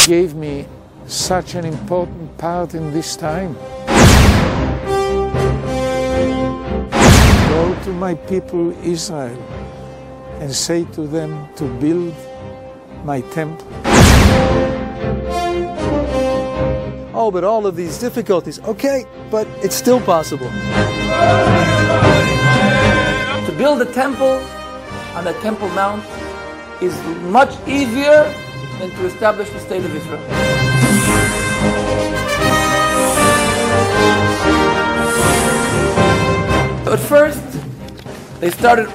gave me such an important part in this time. Go to my people Israel and say to them to build my temple. Oh, but all of these difficulties, okay, but it's still possible. To build a temple on the Temple Mount is much easier than to establish the state of Israel. At first, they started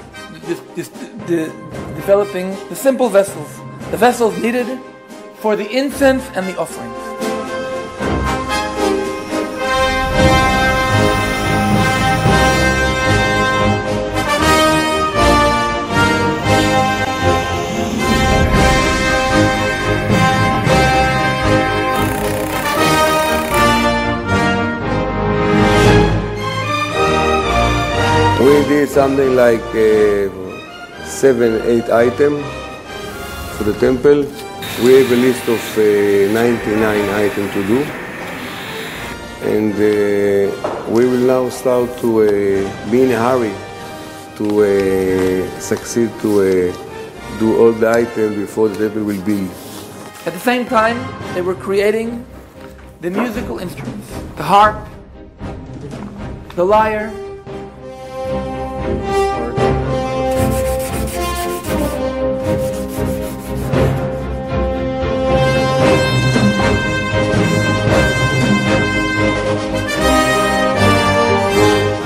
developing the simple vessels, the vessels needed for the incense and the offerings. We did something like 7-8 items for the temple. We have a list of 99 items to do. And we will now start to be in a hurry to succeed to do all the items before the temple will be. At the same time, they were creating the musical instruments, the harp, the lyre,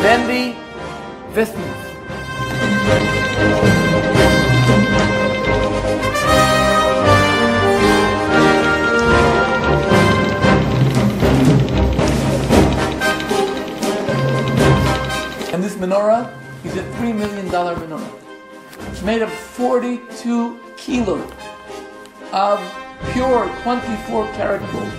then the vestments. And this menorah is a $3 million menorah. It's made of 42 kilos of pure 24-karat gold.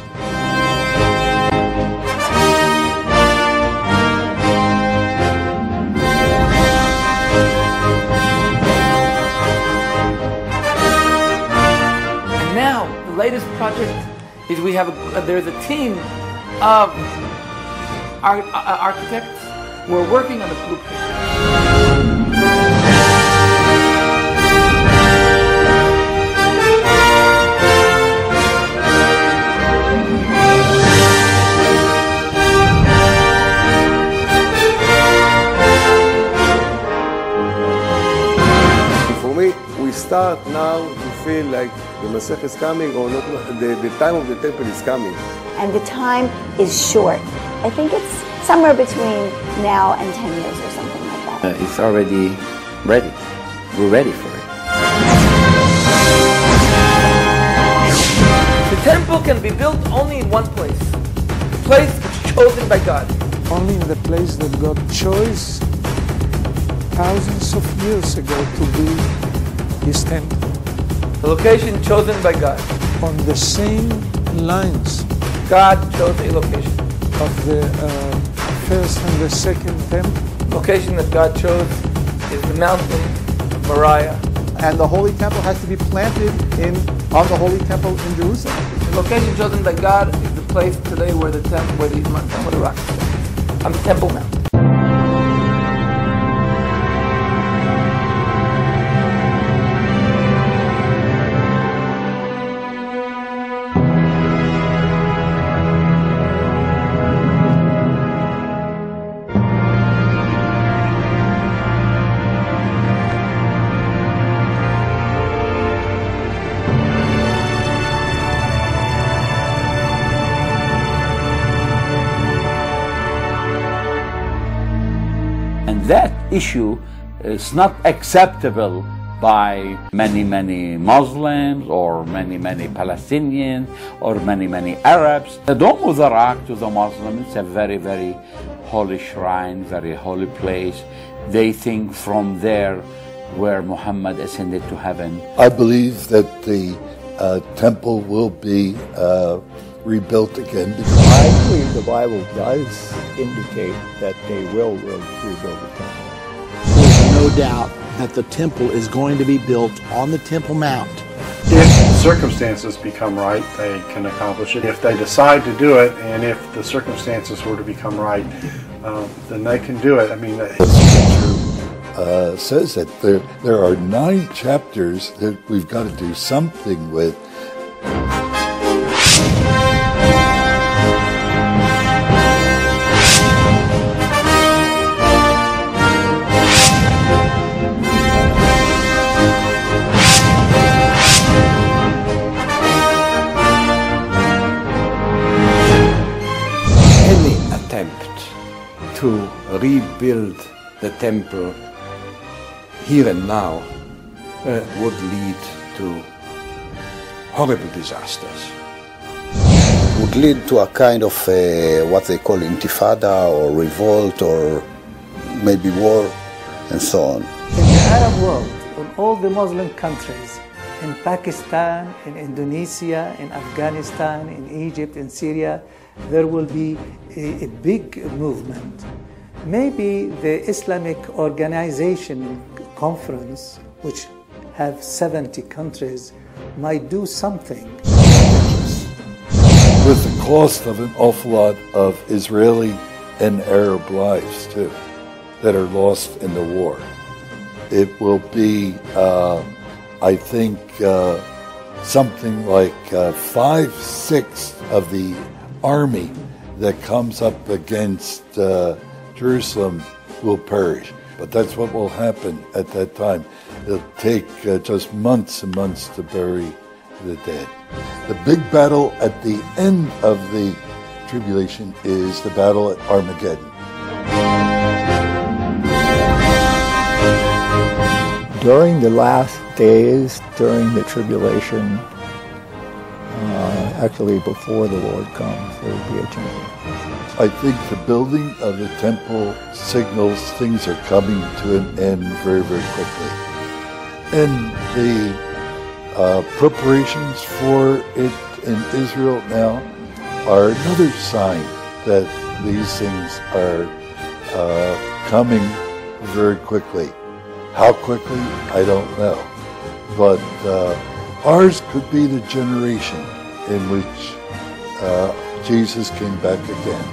And now, the latest project is there's a team of architects who are working on the blueprint. For me, we start now to feel like the Masech is coming, or not. The time of the temple is coming. And the time is short. I think it's somewhere between now and 10 years or something like that. It's already ready. We're ready for it. The temple can be built only in one place, the place which is chosen by God. Only in the place that God chose thousands of years ago to build His temple. The location chosen by God. On the same lines God chose a location. of the first and the second temple. The location that God chose is the mountain of Moriah. And the Holy Temple has to be planted on the Holy Temple in Jerusalem. The location chosen by God is the place today where the temple, where the rock is, on the Temple Mount. And that issue is not acceptable by many Muslims or many Palestinians or many Arabs. The Dome of the Rock to the Muslims is a very holy shrine, very holy place. They think from there where Muhammad ascended to heaven. I believe that the temple will be rebuilt again. I believe the Bible does indicate that they will rebuild the temple. There's no doubt that the temple is going to be built on the Temple Mount. If circumstances become right, they can accomplish it. If they decide to do it, and if the circumstances were to become right, then they can do it. I mean, says that there are 9 chapters that we've got to do something with. Any attempt to rebuild the temple here and now would lead to horrible disasters. Would lead to a kind of what they call intifada or revolt or maybe war and so on. In the Arab world, in all the Muslim countries, in Pakistan, in Indonesia, in Afghanistan, in Egypt, in Syria, there will be a big movement. Maybe the Islamic Organization Conference, which have 70 countries, might do something. With the cost of an awful lot of Israeli and Arab lives, too, that are lost in the war. It will be, I think, something like 5/6 of the army that comes up against Jerusalem will perish. But that's what will happen at that time. It'll take just months and months to bury the dead. The big battle at the end of the tribulation is the battle at Armageddon. During the last days, during the tribulation, actually before the Lord comes, there will be a change. I think the building of the temple signals things are coming to an end very, very quickly. And the preparations for it in Israel now are another sign that these things are coming very quickly. How quickly, I don't know. But ours could be the generation in which Jesus came back again.